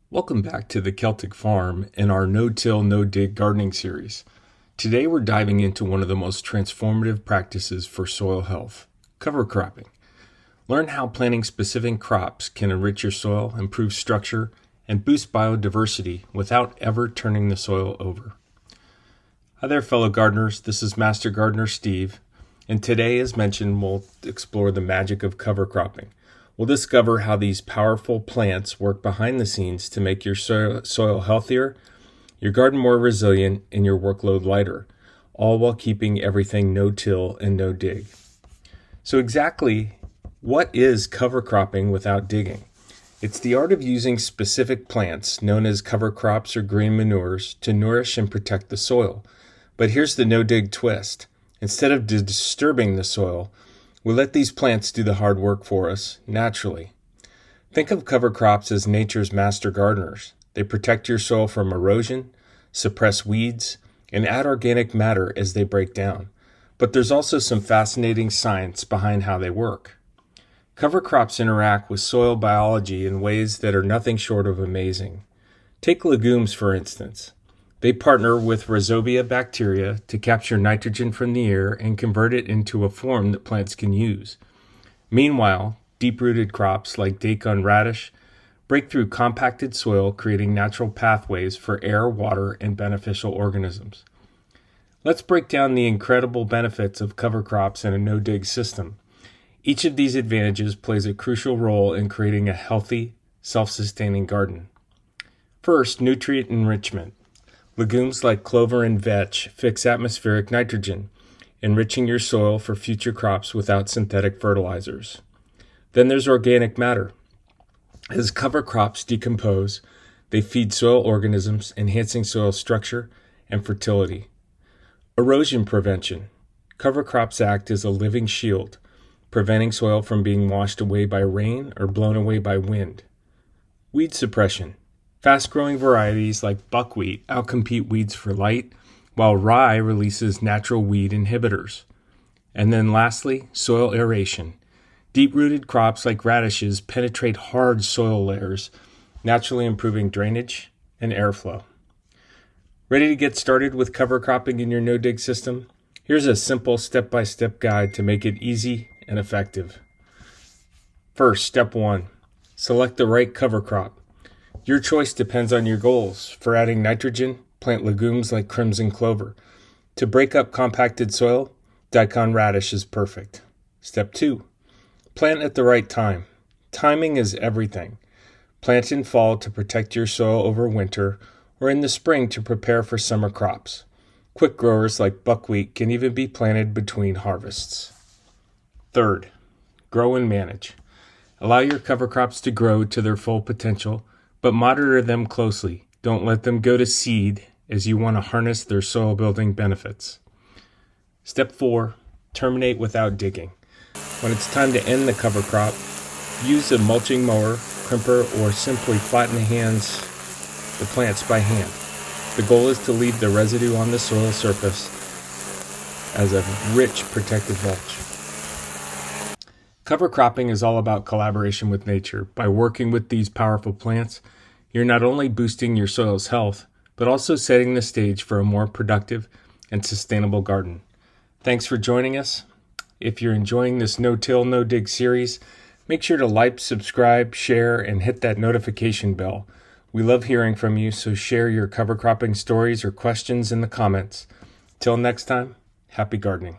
Welcome back to the Celtic Farm in our no-till, no-dig gardening series. Today we're diving into one of the most transformative practices for soil health, cover cropping. Learn how planting specific crops can enrich your soil, improve structure, and boost biodiversity without ever turning the soil over. Hi there, fellow gardeners. This is Master Gardener Steve, and today, as mentioned, we'll explore the magic of cover cropping. We'll discover how these powerful plants work behind the scenes to make your soil healthier, your garden more resilient, and your workload lighter, all while keeping everything no-till and no-dig. So exactly what is cover cropping without digging? It's the art of using specific plants, known as cover crops or green manures, to nourish and protect the soil. But here's the no-dig twist. Instead of disturbing the soil, we let these plants do the hard work for us, naturally. Think of cover crops as nature's master gardeners. They protect your soil from erosion, suppress weeds, and add organic matter as they break down. But there's also some fascinating science behind how they work. Cover crops interact with soil biology in ways that are nothing short of amazing. Take legumes, for instance. They partner with rhizobia bacteria to capture nitrogen from the air and convert it into a form that plants can use. Meanwhile, deep-rooted crops like daikon radish break through compacted soil, creating natural pathways for air, water, and beneficial organisms. Let's break down the incredible benefits of cover crops in a no-dig system. Each of these advantages plays a crucial role in creating a healthy, self-sustaining garden. First, nutrient enrichment. Legumes like clover and vetch fix atmospheric nitrogen, enriching your soil for future crops without synthetic fertilizers. Then there's organic matter. As cover crops decompose, they feed soil organisms, enhancing soil structure and fertility. Erosion prevention. Cover crops act as a living shield, preventing soil from being washed away by rain or blown away by wind. Weed suppression. Fast-growing varieties like buckwheat outcompete weeds for light, while rye releases natural weed inhibitors. And then lastly, soil aeration. Deep-rooted crops like radishes penetrate hard soil layers, naturally improving drainage and airflow. Ready to get started with cover cropping in your no-dig system? Here's a simple step-by-step guide to make it easy and effective. First, step 1. Select the right cover crop. Your choice depends on your goals. For adding nitrogen, plant legumes like crimson clover. To break up compacted soil, daikon radish is perfect. Step 2. Plant at the right time. Timing is everything. Plant in fall to protect your soil over winter, or in the spring to prepare for summer crops. Quick growers like buckwheat can even be planted between harvests. Third, grow and manage. Allow your cover crops to grow to their full potential, but monitor them closely. Don't let them go to seed, as you want to harness their soil-building benefits. Step 4. Terminate without digging. When it's time to end the cover crop, use a mulching mower, crimper, or simply flatten the plants by hand. The goal is to leave the residue on the soil surface as a rich protective mulch. Cover cropping is all about collaboration with nature. By working with these powerful plants, you're not only boosting your soil's health, but also setting the stage for a more productive and sustainable garden. Thanks for joining us. If you're enjoying this no-till, no-dig series, make sure to like, subscribe, share, and hit that notification bell. We love hearing from you, so share your cover cropping stories or questions in the comments. Till next time, happy gardening.